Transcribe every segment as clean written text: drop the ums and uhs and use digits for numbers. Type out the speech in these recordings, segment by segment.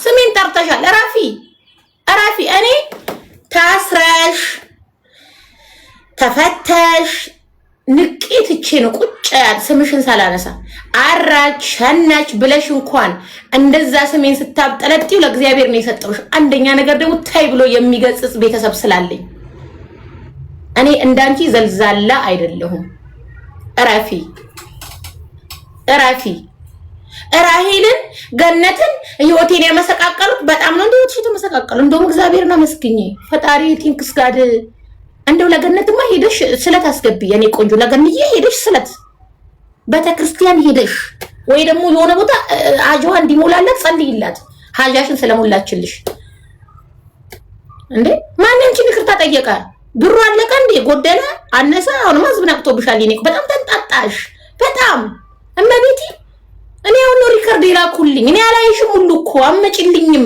ስሜን ጠርተሻል። እረፊ። እኔ ታስረሽ ተፈተሽ ንቄት እቺ ነው ቁጭ ያል ስምሽን ሳላነሳ አራች ሸናች ብለሽ እንኳን እንደዛ ስሜን ስታብጠለጥዩ ለእግዚአብሔር ነው የሰጠውሽ። አንደኛ ነገር ደግሞ ታይ ብሎ የሚገጽጽ ቤተሰብ ስላለኝ እኔ እንዳንቺ ዘልዛላ አይደለሁም። እረፊ ራሄልን ገነትን ህይወቴን ያመሰቃቀሉት በጣም ነው። እንደው ተመሰቃቀሉ። እንደውም እግዚአብሔርና መስግኜ ፈጣሪ ቲንክስ ጋድ እንደው ለገነትማ ሄደሽ ስለት አስገቢ። የኔ ቆንጆ ለገንዬ ሄደሽ ስለት ቤተክርስቲያን ሄደሽ ወይ ደግሞ የሆነ ቦታ አጅዋ እንዲሞላላት ጸልይላት። ሀጃሽን ስለሞላችልሽ እንዴ ማንንም ይቅርታ ጠየቀ። ብሩ አለቀ እንዴ? ጎደለ አነሰ? አሁንማ ህዝብ ነቅቶብሻል። እኔ በጣም ተንጣጣሽ። በጣም እመቤቴ እኔ አሁን ሪከርድ ይላኩልኝ። እኔ አላይሽም ሁሉ እኮ አመጪልኝም።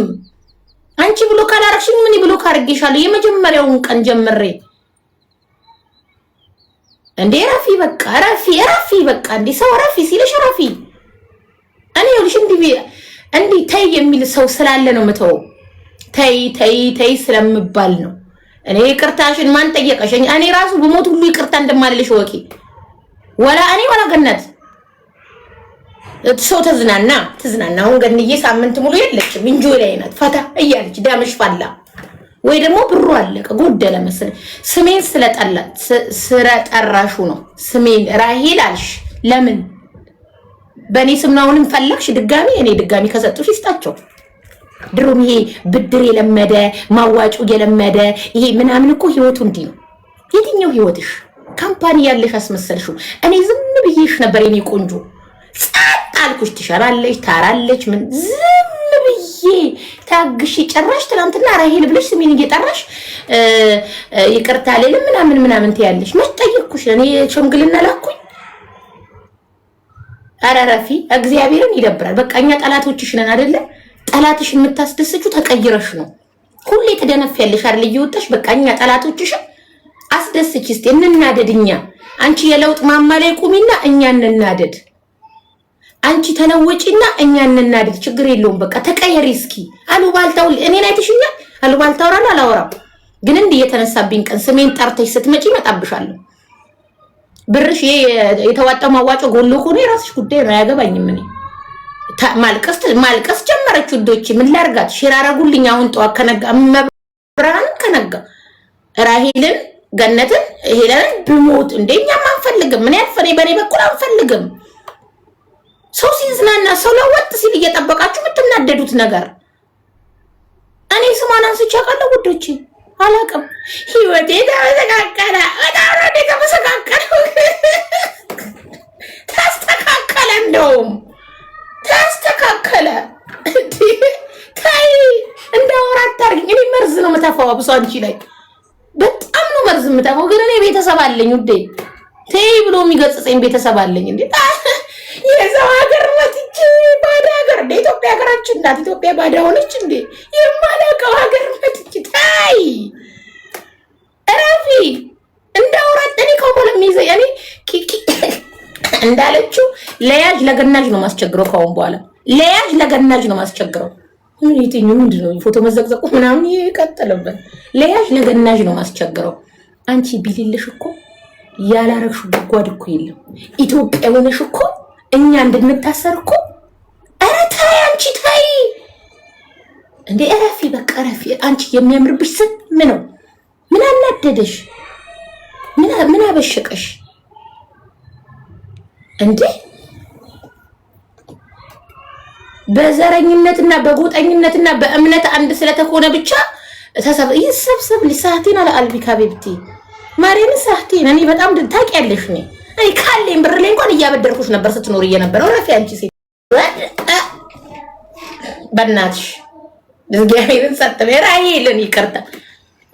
አንቺ ብሎ ካላረክሽኝ ምን ብሎ ካርጌሻለሁ? የመጀመሪያውን ቀን ጀምሬ እንዴ ረፊ በቃ ረፊ በቃ እንዴ ሰው ረፊ ሲልሽ ረፊ። እኔ ይኸውልሽ እንዴ ተይ የሚል ሰው ስላለ ነው መተው። ተይ ስለምባል ነው። እኔ ይቅርታሽን ማን ጠየቀሽ? እኔ ራሱ በሞት ሁሉ ይቅርታ እንደማልልሽ ወቂ ወላ እኔ ወላ ገነት ሰው ተዝናና። አሁን ገንዬ ሳምንት ሙሉ የለችም እንጆ ላይ ናት ፈታ እያለች ዳምሽ ፋላ ወይ ደግሞ ብሩ አለቀ ጎደለ መሰለ። ስሜን ስለጠራሹ ነው ስሜን ራሄል አልሽ። ለምን በእኔ ስም ነው አሁንም ፈለግሽ ድጋሚ? እኔ ድጋሚ ከሰጡሽ ይስጣቸው። ድሮም ይሄ ብድር የለመደ ማዋጩ የለመደ ይሄ ምናምን እኮ ህይወቱ እንዲህ ነው። የትኛው ህይወትሽ ካምፓኒ ያለሽ አስመሰልሽው። እኔ ዝም ብዬሽ ነበር የኔ ቆንጆ ጸጥ አልኩሽ። ትሸራለች ታራለች ምን ዝም ብዬ ታግሽ ጨራሽ። ትናንትና ራሄል ብለሽ ስሜን እየጠራሽ ይቅርታ ለለም ምናምን ትያለሽ። መች ጠየቅኩሽ? እኔ ሸምግልና ላኩኝ። ኧረ ረፊ እግዚአብሔርን ይደብራል። በቃ እኛ ጠላቶችሽ ነን አይደለ? ጠላትሽ የምታስደስችው ተቀይረሽ ነው። ሁሌ ተደነፊያለሽ አይደል? እየወጣሽ በቃ እኛ ጠላቶችሽ አስደስች። እስቲ እንናደድኛ። አንቺ የለውጥ ማማ ላይ ቁሚና እኛ እንናደድ። አንቺ ተለወጪና እኛ እንናደድ። ችግር የለውም በቃ ተቀየሪ። እስኪ አሉባልታው እኔን አይተሽኛል። አሉባልታው አላወራም ግን እንዲህ የተነሳብኝ ቀን ስሜን ጠርተሽ ስትመጪ እመጣብሻለሁ። ብርሽ የተዋጣው ማዋጮ ጎሎ ሆነ የራስሽ ጉዳይ ነው፣ አያገባኝም። እኔ ማልቀስ ጀመረች። ውዶች ምን ላርጋት? ሽራረጉልኝ። አሁን ጠዋት ከነጋ መብራን ከነጋ ራሄልን ገነትን ሄለን ብሞት እንደኛም አንፈልግም። ምን ያልፈኔ በኔ በኩል አንፈልግም። ሰው ሲዝናና ሰው ለወጥ ሲል እየጠበቃችሁ የምትናደዱት ነገር እኔ ስሟን አንስቼ አውቃለሁ ውዶቼ? አላውቅም። ህይወቴ ተመሰቃቀለ። በጣም ነው የተመሰቃቀለው። ተስተካከለ፣ እንደውም ተስተካከለ። ታይ እንዳወራ አታርጊኝ። እኔ መርዝ ነው የምተፋው አብሶ አንቺ ላይ በጣም ነው መርዝ የምተፋው። ግን እኔ ቤተሰብ አለኝ ውዴ። ተይ ብሎ የሚገጽጸኝ ቤተሰብ አለኝ እንዴ። የሰው ሀገር መጥቼ ባዳ ሀገር እንደ ኢትዮጵያ ሀገራችን እናት ኢትዮጵያ ባዳ ሆነች እንዴ? የማላውቀው ሀገር መጥቼ ታይ ረፊ እንዳውራት እኔ ከሆነ የሚይዘኝ እኔ ኪኪ እንዳለችው ለያዥ ለገናዥ ነው ማስቸግረው። ካሁን በኋላ ለያዥ ለገናዥ ነው ማስቸግረው። ምን የትኛው ምንድነው ፎቶ መዘቅዘቁ ምናምን ይቀጥልበት። ለያዥ ለገናዥ ነው ማስቸግረው። አንቺ ቢልልሽ እኮ ያላረግሽ ጉድጓድ እኮ የለም። ኢትዮጵያ ሆነሽ እኮ እኛ እንድንታሰር እኮ ኧረ ታይ አንቺ ታይ እንዴ ረፊ በቃ ረፊ። አንቺ የሚያምርብሽ ስም ነው። ምን አናደደሽ? ምን አበሸቀሽ እንዴ? በዘረኝነትና በጎጠኝነትና በእምነት አንድ ስለተኮነ ብቻ ይሰብሰብ ልሳቴን አለ አልቢካ ቤብቲ ማርያም ሳህቴን እኔ በጣም ታውቂያለሽ። እኔ ካለኝ ብር ላይ እንኳን እያበደርኩሽ ነበር ስትኖር እየነበረው ረፊ አንቺ ሴት በእናትሽ እግዚአብሔርን ሰጥተህ ራሄልን ይቅርታ።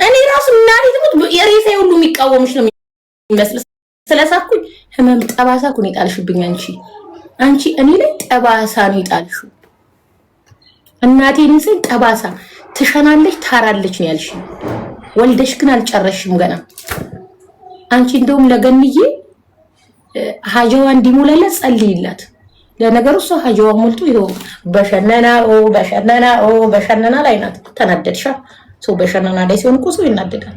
እኔ ራሱ እናቴ ትሙት የሬሳ ሁሉ የሚቃወምሽ ነው የሚመስል ስለሳኩኝ ህመም ጠባሳ ኩን ይጣልሽብኝ። አንቺ እኔ ላይ ጠባሳ ነው ይጣልሽው። እናቴን ሲል ጠባሳ ትሸናለች ታራለች ነው ያልሽ። ወልደሽ ግን አልጨረሽም ገና። አንቺ እንደውም ለገንዬ ሀጃዋ እንዲሞላላት ጸልይላት። ለነገሩ እሷ ሀጃዋ ሞልቶ ይኸው በሸነና ላይ ናት። ተናደድሻ? ሰው በሸነና ላይ ሲሆን እኮ ሰው ይናደዳል።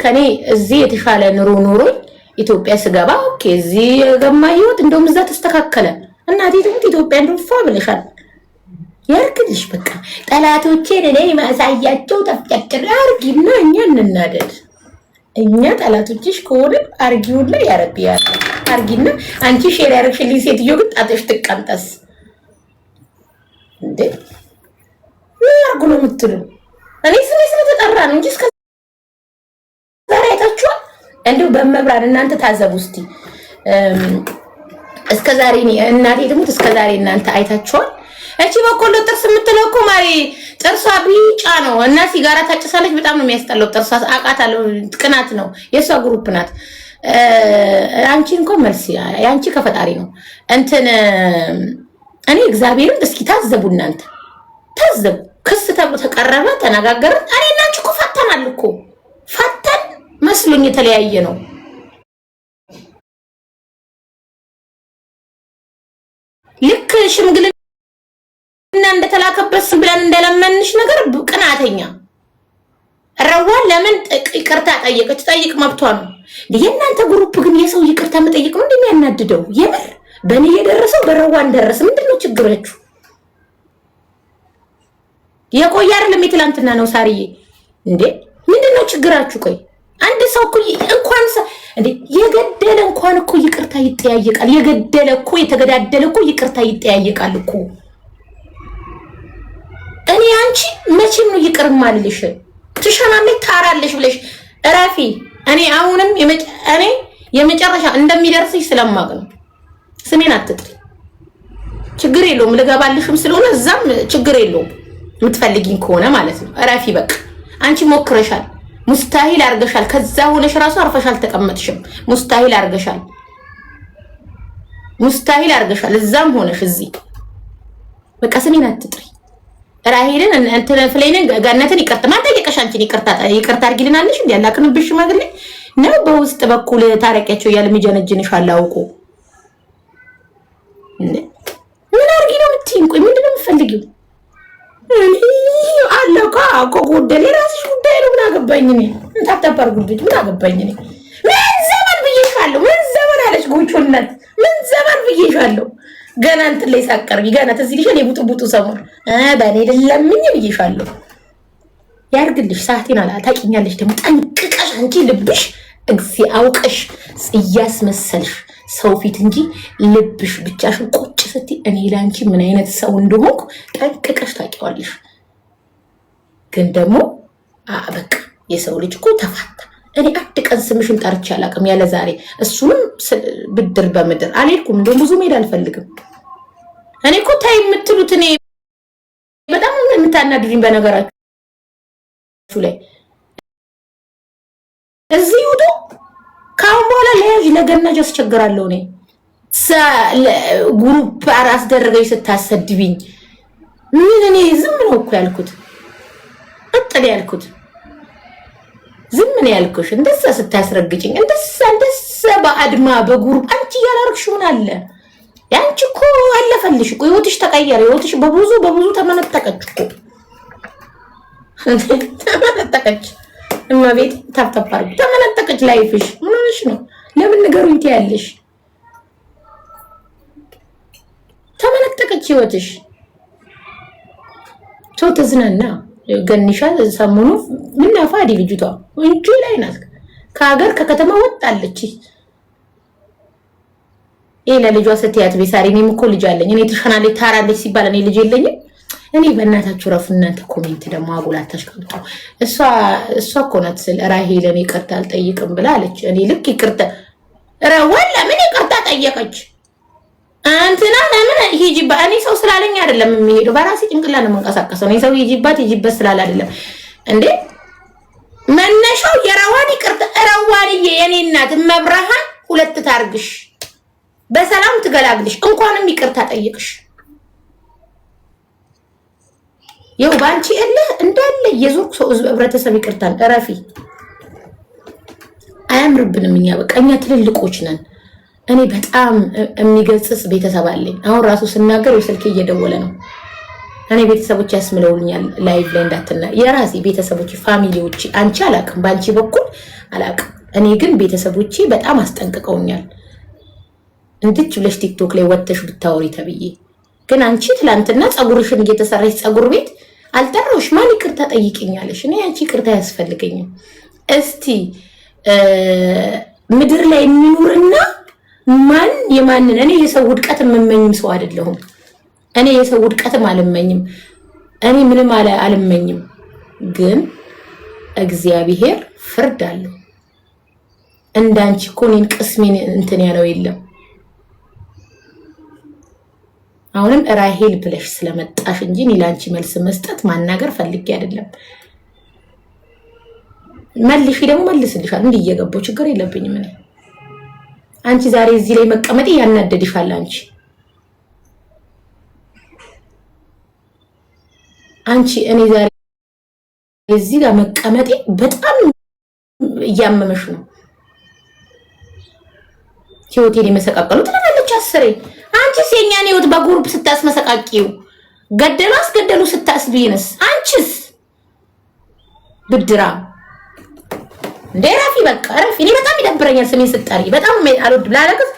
ከኔ እዚህ የተሻለ ኑሮ ኢትዮጵያ ስገባ ኦኬ፣ እዚህ ገማ ህይወት እንደውም እዛ ተስተካከለ። እናቴ ትሙት ኢትዮጵያ እንደውም ፏ ብለሻል። ያርግልሽ በቃ ጠላቶቼን እኔ ማሳያቸው ተፍጨጭር አርጊና እኛ እንናደድ። እኛ ጠላቶችሽ ከሆነ አርጊውና ያረቢያል አርጊና አንቺ ሼር ያረግሽልኝ ሴትዮ ግን ጣትሽ ትቀንጠስ እንዴ? ምን አርጉ ነው የምትሉ? እኔ ስለተጠራ ነው እንጂ እስከ ዛሬ አይታችኋል? እንደው በመብራን እናንተ ታዘቡ እስቲ። እስከ ዛሬ እናቴ ደግሞ እስከ ዛሬ እናንተ አይታችኋል? እቺ በቆሎ ጥርስ የምትለው እኮ ማሪ ጥርሷ ቢጫ ነው እና ሲጋራ ታጭሳለች። በጣም ነው የሚያስጠላው ጥርሷ። አውቃታለሁ፣ ቅናት ነው፣ የሷ ግሩፕ ናት። አንቺ እንኳን መልስ ያንቺ ከፈጣሪ ነው። እኔ እግዚአብሔርን እስኪ ታዘቡ፣ እናንተ ታዘቡ። ክስ ተብሎ ተቀረበ፣ ተነጋገርን። እኔ እና አንቺ እኮ ፈተናል እኮ ፈተን መስሎኝ የተለያየ ነው። ልክ ሽምግልና እንደተላከበት ብለን እንደለመንሽ ነገር ቅናተኛ ረዋን ለምን ይቅርታ ጠየቀች? ጠይቅ መብቷ ነው። የእናንተ ግሩፕ ግን የሰው ይቅርታ መጠየቅ ነው እንደሚያናድደው። የምር በእኔ የደረሰው በረዋን ደረሰ። ምንድነው ችግራችሁ? የቆየ አይደለም የትላንትና ነው። ሳርዬ እንዴ ምንድነው ችግራችሁ? ቆይ አንድ ሰው እኮ እንኳን እንዴ የገደለ እንኳን እኮ ይቅርታ ይጠያየቃል። የገደለ እኮ የተገዳደለ እኮ ይቅርታ ይጠያየቃል እኮ። እኔ አንቺ መቼም ነው ይቅር ማልልሽ? ትሸናለሽ ታራለሽ ብለሽ እረፊ። እኔ አሁንም የመጨረሻ እንደሚደርስሽ ስለማቅ ነው። ስሜን አትጥሪ። ችግር የለውም ልገባልሽም ስለሆነ እዛም ችግር የለውም የምትፈልጊኝ ከሆነ ማለት ነው። እረፊ በቃ። አንቺ ሞክረሻል፣ ሙስታሂል አርገሻል። ከዛ ሆነሽ ራሱ አርፈሻል ተቀመጥሽም። ሙስታሂል አርገሻል እዛም ሆነሽ እዚህ። በቃ ስሜን አትጥሪ። ራሄልን እንትን ፍሌንን ጋነትን ይቅርታ ማን ጠየቀሽ? አንቺን ይቅርታ አርጊልናለሽ እንዴ? ያላክንብሽ ማግለ ነው በውስጥ በኩል ታረቂያቸው እያለ የሚጀነጅንሽ አላውቁ እንዴ? ምን አርጊ ነው የምትይኝ? ቆይ ምንድን ነው የምትፈልጊው? አለቃ እኮ ጉዳይ የራስሽ ጉዳይ ነው። ምን አገባኝ እኔ? እንታጠባር ጉዳይ ምን አገባኝ እኔ? ምን ዘመን ብዬሻለሁ? ምን ዘመን አለች ጉቹነት? ምን ዘመን ብዬሻለሁ? ገና እንትን ላይ ሳቀርቢ ገና ተዚህ ልጅ ላይ ቡጡ ሰሞን በኔ ለምኝ ብዬሻለሁ። ያርግልሽ። ሰዓቴን ታውቂኛለሽ ደግሞ ጠንቅቀሽ አንቺ ልብሽ እግዚአብሔር አውቀሽ እያስመሰልሽ ሰው ፊት እንጂ ልብሽ ብቻሽን ቁጭ ስትይ እኔ ላንቺ ምን አይነት ሰው እንደሆንኩ ጠንቅቀሽ ታውቂዋለሽ። ግን ደግሞ በቃ የሰው ልጅ እኮ ተፋታ። እኔ አንድ ቀን ስምሽን ጠርቼ አላውቅም ያለ ዛሬ። እሱንም ብድር በምድር አልሄድኩም። እንደውም ብዙ መሄድ አልፈልግም። እኔ እኮ ታይ የምትሉት እኔ በጣም የምታናድዱኝ በነገራችሁ ላይ እዚህ ውጡ። ካሁን በኋላ ለያዥ ለገናጅ አስቸግራለሁ። እኔ ግሩፕ አስደረገኝ ስታሰድብኝ ምን እኔ ዝም ነው እኮ ያልኩት፣ እጥል ያልኩት ዝም ነው ያልኩሽ። እንደዛ ስታስረግጭኝ እንደዛ በአድማ በግሩፕ አንቺ ያላርክሽውን አለ ያንቺ እኮ አለፈልሽ እኮ ህይወትሽ ተቀየረ። ህይወትሽ በብዙ ተመነጠቀች እኮ ተመነጠቀች። እማቤት ታፍታፋር ተመነጠቀች። ላይፍሽ ምን ሆነሽ ነው? ለምን ንገሩኝ ትያለሽ? ተመነጠቀች ህይወትሽ። ሰው ተዝናና ገንሻ ሰሞኑ ምን አፋዲ ልጅቷ እንጂ ላይ ናት። ከሀገር ከከተማ ወጣለች። ለልጇ ስትያት ቤሳሪ እኔም እኮ ልጅ አለኝ። እኔ ትሸናለች ታራለች ሲባል እኔ ልጅ የለኝም። እኔ በእናታችሁ ረፉ እናንተ። ኮሜንት ደግሞ አጉላታሽ ቀምጡ። እሷ እኮ ናት ስለ ራሄልን ይቅርታ አልጠይቅም ብላ አለች። እኔ ልክ ይቅርታ ወላ ምን ይቅርታ ጠየቀች? አንተና ለምን ሂጂባ? እኔ ሰው ስላለኝ አይደለም የሚሄደው፣ በራሴ ጭንቅላት ነው የምንቀሳቀሰው። እኔ ሰው ሂጂበት ስላለ አይደለም እንዴ። መነሻው የራዋን ይቅርታ። ራዋንዬ የኔ እናት መብርሃን ሁለት ታርግሽ፣ በሰላም ትገላግልሽ። እንኳንም ይቅርታ ጠይቅሽ። ይኸው ባንቺ እልህ እንዳለ የዞርኩ ሰው ህብረተሰብ ይቅርታን እረፊ። አያምርብንም። እኛ በቃ እኛ ትልልቆች ነን። እኔ በጣም የሚገጽስ ቤተሰብ አለኝ። አሁን ራሱ ስናገር ስልኬ እየደወለ ነው። እኔ ቤተሰቦች ያስምለውልኛል ላይቭ ላይ እንዳትና የራሴ ቤተሰቦች ፋሚሊዎች አንቺ አላቅም ባንቺ በኩል አላቅም። እኔ ግን ቤተሰቦቼ በጣም አስጠንቅቀውኛል። እንድች ብለሽ ቲክቶክ ላይ ወጥተሽ ብታወሪ ተብዬ ግን አንቺ ትላንትና ጸጉርሽን እየተሰራሽ ጸጉር ቤት አልጠራውሽ ማን ይቅርታ ጠይቅኛለሽ? እኔ አንቺ ይቅርታ ያስፈልገኝም። እስቲ ምድር ላይ የሚኖርና ማን የማንን እኔ የሰው ውድቀት የምመኝም ሰው አይደለሁም። እኔ የሰው ውድቀትም አልመኝም። እኔ ምንም አልመኝም። ግን እግዚአብሔር ፍርድ አለው። እንዳንቺ እኮ እኔን ቅስሜን እንትን ያለው የለም። አሁንም ራሄል ብለሽ ስለመጣሽ እንጂ እኔ ላንቺ መልስ መስጠት ማናገር ፈልጌ አይደለም። መልሽ ደግሞ መልስልሻል። እንዲህ እየገባው ችግር የለብኝም እኔ። አንቺ ዛሬ እዚህ ላይ መቀመጤ ያናደድሻል። አንቺ እኔ ዛሬ እዚህ ጋር መቀመጤ በጣም እያመመሽ ነው። ህይወቴን የመሰቃቀሉት ለማለች አስሬ አንቺስ የኛን ህይወት በግሩፕ ስታስመሰቃቂው ገደሉ አስገደሉ ስታስቢንስ አንቺስ ብድራ እንደ ራፊ በቃ ራፊ እኔ በጣም ይደብረኛል። ስሜን ስጠሪ በጣም አልወድ ብላለክስ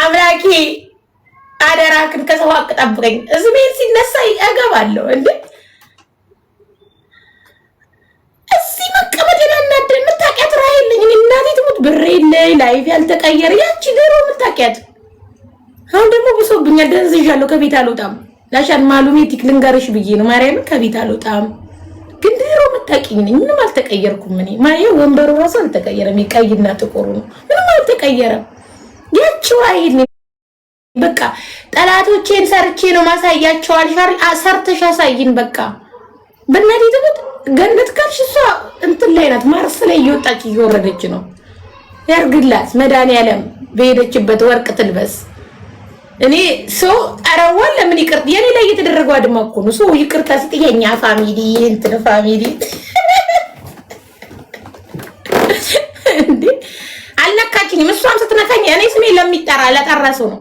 አምላኬ አደራክን ከሰው አቅጣብቀኝ። ስሜን ሲነሳ ያገባለሁ እንዴ እዚህ መቀመጥ ያናደደ የምታውቂያት ራሄል ነኝ እኔ እናቴ ትሙት ብሬ ላይፍ ያልተቀየረ ያቺ ድሮ የምታውቂያት አሁን ደግሞ ብሶብኛል። ደንዝዣለሁ። ከቤት አልወጣም። ላሻን ማሉሜቲክ ልንገርሽ ብዬ ነው ማርያምን ከቤት አልወጣም። ግን ድሮ የምታውቂኝ ነኝ። ምንም አልተቀየርኩም። እኔ ማየው ወንበሩ ራሱ አልተቀየረም። ቀይና ጥቁሩ ነው። ምንም አልተቀየረም። ያቺው ራሄል ነኝ። በቃ ጠላቶቼን ሰርቼ ነው ማሳያቸው። አልሻር ሰርተሽ አሳይን። በቃ በእናቴ ትሙት ገነት ካልሽ እሷ እንትን ላይ ናት። ማርስ ላይ እየወጣች እየወረደች ነው። ያርግላት መድኃኒዓለም በሄደችበት ወርቅ ትልበስ። እኔ ሰው አረዋል ለምን ይቅርታ የኔ ላይ እየተደረገው አድማ እኮ ነው። ሰው ይቅርታ ሲጥየኛ ፋሚሊ እንትን ፋሚሊ እንዴ አልነካችኝም። እሷም ስትነካኝ እኔ ስሜ ለሚጠራ ለጠራሱ ነው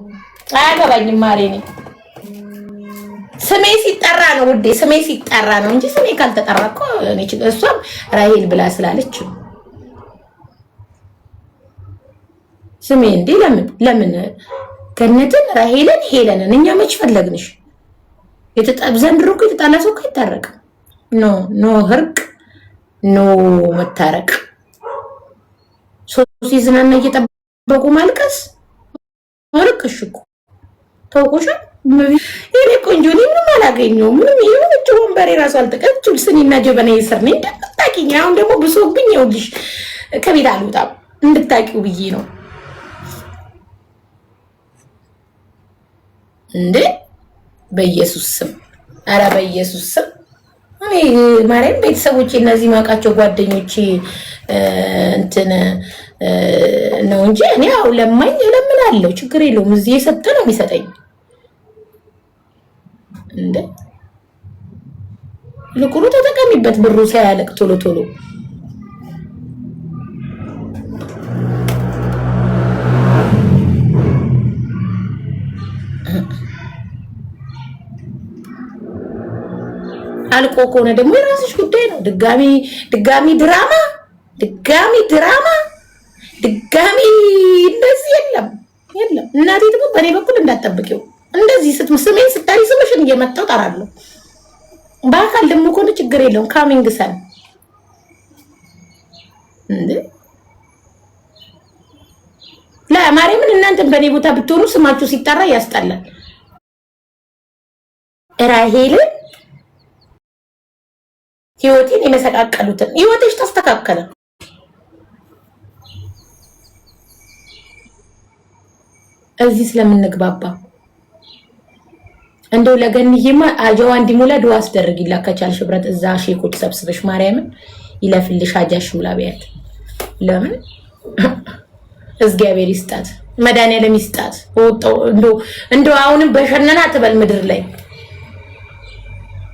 አያገባኝም። ማሬ እኔ ስሜ ሲጠራ ነው ውዴ፣ ስሜ ሲጠራ ነው እንጂ ስሜ ካልተጠራ እኮ እኔ እሷም ራሄል ብላ ስላለች ስሜ እንዴ ለምን ገነትን ራሄልን ሄለንን እኛ መች ፈለግንሽ? ዘንድሮ እኮ የተጣላ ሰው እኮ አይታረቅም። ኖ እርቅ ኖ መታረቅ። ሶስት ሲዝናና እየጠበቁ ማልቀስ አልቅሽ እኮ ተውቆሻል። እኔ ቆንጆ ነኝ ምንም አላገኘሁም። ምንም ይሁን እጅ ወንበሬ ራሱ አልተቀጭም። ስኒና ጀበና ይስር ነኝ እንደምታውቂኝ። አሁን ደግሞ ብሶብኝ ይኸውልሽ ከቤት አልወጣም እንድታውቂው ብዬ ነው እንዴ በኢየሱስ ስም። ኧረ በኢየሱስ ስም እኔ ማርያም ቤተሰቦቼ እነዚህ ማውቃቸው ጓደኞቼ እንትን ነው እንጂ እኔ ያው ለማኝ እለምናለሁ። ችግር የለውም። እዚህ የሰጠ ነው የሚሰጠኝ እንዴ ልቁሩ ተጠቀሚበት ብሩ ሳያለቅ ቶሎ ቶሎ አልቆ ከሆነ ደግሞ የራስሽ ጉዳይ ነው። ድጋሚ ድራማ እንደዚህ የለም። እናቴ ደግሞ በኔ በኩል እንዳትጠብቂው እንደዚህ ስሜን ስታሪ ስምሽን እየመጣው ጠራለሁ። በአካል ደግሞ ከሆነ ችግር የለውም። ካሚንግ ሰን እንዴ ለማርያምን እናንተን በኔ ቦታ ብትሆኑ ስማችሁ ሲጠራ ያስጠላል። ራሄልን ህይወቴን የመሰቃቀሉትን ህይወትሽ ተስተካከለ። እዚህ ስለምንግባባ እንደው ለገንዬማ አጀዋ እንዲሞላ ዱአ አስደርጊላት ከቻልሽ ብረት እዛ ሼኮች ሰብስበሽ ማርያምን ይለፍልሽ አጃሽ ሙላቢያት። ለምን እግዚአብሔር ይስጣት መድኃኒዓለም ይስጣት። እንደው አሁንም በሸነና ትበል ምድር ላይ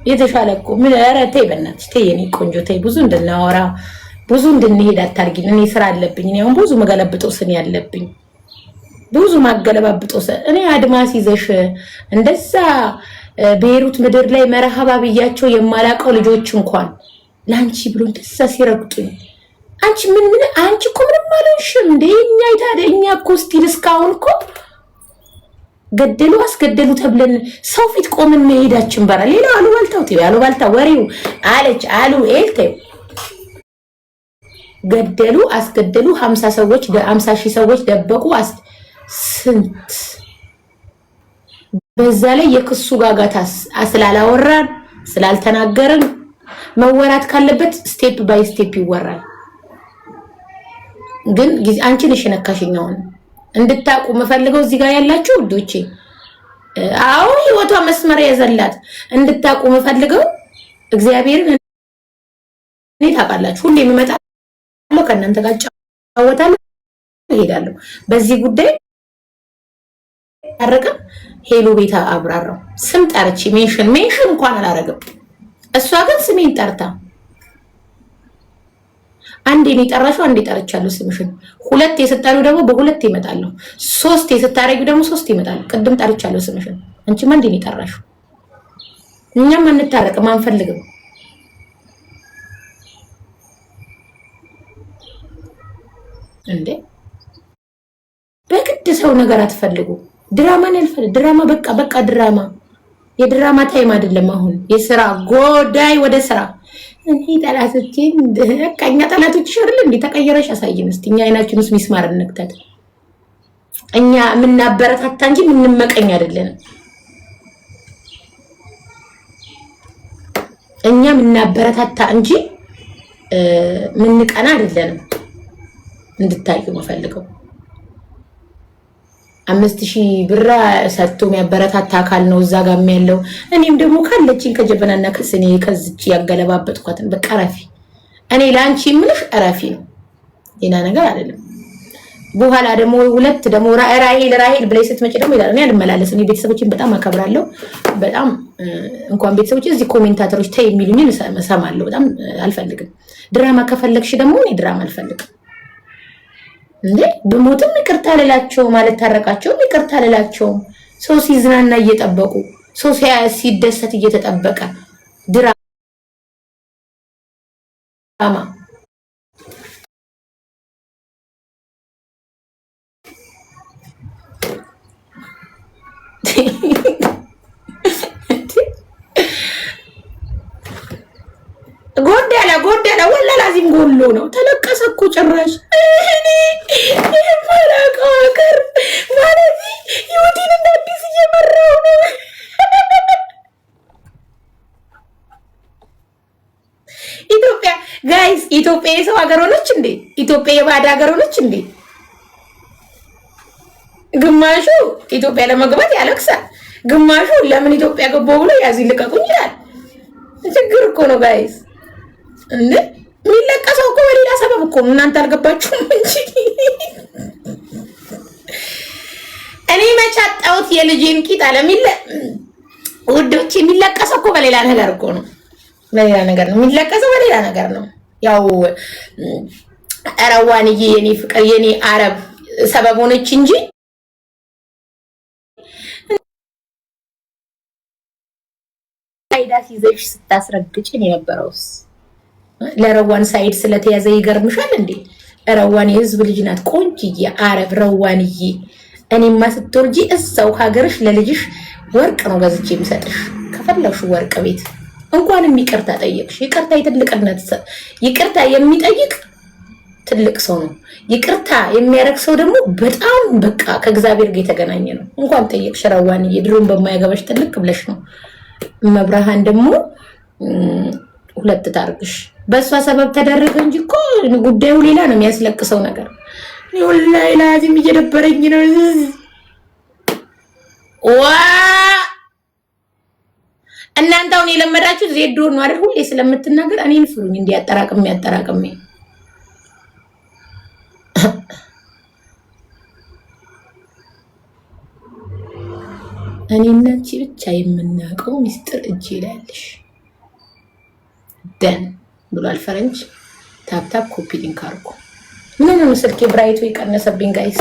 የተሻለ እኮ ምን ኧረ ተይ በእናትሽ ተይ የኔ ቆንጆ ተይ። ብዙ እንድናወራ ብዙ እንድንሄድ አታርጊኝ። እኔ ስራ አለብኝ። እኔ አሁን ብዙ መገለብጠው ስን ያለብኝ ብዙ ማገለባብጠው እኔ አድማስ ይዘሽ እንደዛ ቤይሩት ምድር ላይ መርሃባ ብያቸው የማላቀው ልጆች እንኳን ላንቺ ብሎ እንደዛ ሲረግጡኝ አንቺ ምን አንቺ እኮ ምንም አልሆንሽም እንዴ? እኛ ይታደኛ እኮ ስቲል እስካሁን እኮ ገደሉ አስገደሉ ተብለን ሰው ፊት ቆምን መሄዳችን በራ ሌላ አሉባልታው ተይው፣ አሉባልታ ወሬው አለች አሉ ኤልተው ገደሉ አስገደሉ 50 ሰዎች 50 ሺህ ሰዎች ደበቁ ስንት በዛ ላይ የክሱ ጋጋታ ስላላወራን ስላልተናገርን መወራት ካለበት ስቴፕ ባይ ስቴፕ ይወራል። ግን አንቺ ነሽ ነካሽኛውን እንድታቁ መፈልገው እዚህ ጋር ያላችሁ ውዶቼ። አዎ ህይወቷ መስመር የዘላት እንድታቁ መፈልገው እግዚአብሔርን እኔ ታውቃላችሁ ሁሌ የምመጣው ከእናንተ ጋር ጫወታለሁ እሄዳለሁ። በዚህ ጉዳይ አረቀም ሄሎ ቤታ አብራራው ስም ጠርቼ ሜንሽን እንኳን አላረገም። እሷ ግን ስሜን ጠርታ አንዴ ነው ጠራሽው፣ አንዴ ጠርቻለሁ ስምሽን። ሁለት የሰጣሉ ደግሞ በሁለት ይመጣሉ። ሶስት የሰጣረጊ ደግሞ ሶስት ይመጣሉ። ቅድም ጠርቻለሁ ስምሽን። አንቺማ አንዴ ነው ጠራሽው። እኛም አንታረቅም አንፈልግም። እንዴ በግድ ሰው ነገር አትፈልጉ። ድራማን ያልፈልግ ድራማ በቃ ድራማ የድራማ ታይም አይደለም። አሁን የሥራ ጎዳይ ወደ ስራ እኔ ጠላቶቼን በቃኛ ጠላቶች ይሽርል እንዴ ተቀየረሽ አሳየን እስቲ። እኛ አይናችን ውስጥ ሚስማር እንክተት። እኛ ምናበረታታ እንጂ ምንመቀኝ አይደለንም። እኛ ምናበረታታ እንጂ ምንቀና አይደለንም። እንድታዩ መፈልገው 5000 ብር ሰጥቶ የሚያበረታታ አካል ነው እዛ ጋር ያለው። እኔም ደግሞ ካለችኝ ከጀበናና ከስኔ ከዝች ያገለባበጥኳትን በቃ ረፊ እኔ ላንቺ ምንሽ ረፊ ነው ሌላ ነገር አይደለም። በኋላ ደግሞ ሁለት ደግሞ ራሄል ብለሽ ስትመጪ ደግሞ ይላል እኔ አልመላለስም። ቤተሰቦችን በጣም አከብራለሁ። በጣም እንኳን ቤተሰቦች እዚህ ኮሜንታተሮች ተይ የሚሉኝን እሰማለሁ። በጣም አልፈልግም። ድራማ ከፈለግሽ ደግሞ እኔ ድራማ አልፈልግም። እንዴ በሞትም ይቅርታ ልላቸው ማለት ታረቃቸው ይቅርታ ልላቸው ሰው ሲዝናና እየጠበቁ ሰው ሲደሰት እየተጠበቀ ድራማ ጎዳላ ወላ ላዚም ጎሎ ነው ተለቀሰ እኮ ጭራሽ እኔ ማላቀር ማለት ይወዲን እንዳዲስ እየመራው ነው። ኢትዮጵያ ጋይስ ኢትዮጵያ የሰው ሀገር ሆነች እንዴ? ኢትዮጵያ የባዕድ ሀገር ሆነች እንዴ? ግማሹ ኢትዮጵያ ለመግባት ያለቅሳል፣ ግማሹ ለምን ኢትዮጵያ ገባው ብሎ ያዝ ይልቀቁኝ ይላል። ችግር እኮ ነው ጋይስ። እንዴ የሚለቀሰው እኮ በሌላ ሰበብ እኮ እናንተ አልገባችሁም እንጂ እኔ መቻጣውት የልጄን ቂጥ አለሚለ ውዶች የሚለቀሰው እኮ በሌላ ነገር እኮ ነው። በሌላ ነገር ነው የሚለቀሰው፣ በሌላ ነገር ነው። ያው አረዋንዬ የኔ ፍቅር የኔ አረብ ሰበብ ሆነች እንጂ ሳይዳስ ይዘሽ ስታስረግጭኝ የነበረውስ ለረዋን ሳይድ ስለተያዘ ይገርምሻል እንዴ? ረዋን የህዝብ ልጅ ናት፣ ቆንጅዬ አረብ ረዋንዬ። እኔማ ስትወርጂ እዛው ሀገርሽ ለልጅሽ ወርቅ ነው ገዝቼ የሚሰጥሽ። ከፈለግሽ ወርቅ ቤት እንኳንም ይቅርታ ጠየቅሽ። ይቅርታ የትልቅነት ይቅርታ የሚጠይቅ ትልቅ ሰው ነው። ይቅርታ የሚያረግ ሰው ደግሞ በጣም በቃ ከእግዚአብሔር ጋር የተገናኘ ነው። እንኳን ጠየቅሽ ረዋንዬ። ድሮን በማያገባሽ ትልቅ ብለሽ ነው። መብርሃን ደግሞ ሁለት ታርግሽ። በሷ ሰበብ ተደረገ እንጂ እኮ ጉዳዩ ሌላ ነው፣ የሚያስለቅሰው ነገር። ወላሂ ላዚም እየደበረኝ ነው። ዋ እናንተ አሁን የለመዳችሁ ዜዶ ነው አይደል? ሁሌ ስለምትናገር እኔን ፍሩኝ። እንዲያጠራቅም እኔና አንቺ ብቻ የምናውቀው ሚስጥር እጄ ላይ አለሽ። ደን ብሏል ፈረንጅ። ታፕታፕ ኮፒ ሊንክ አድርጉ። ምን ነው ስልኬ ብራይቱ የቀነሰብኝ ጋይስ።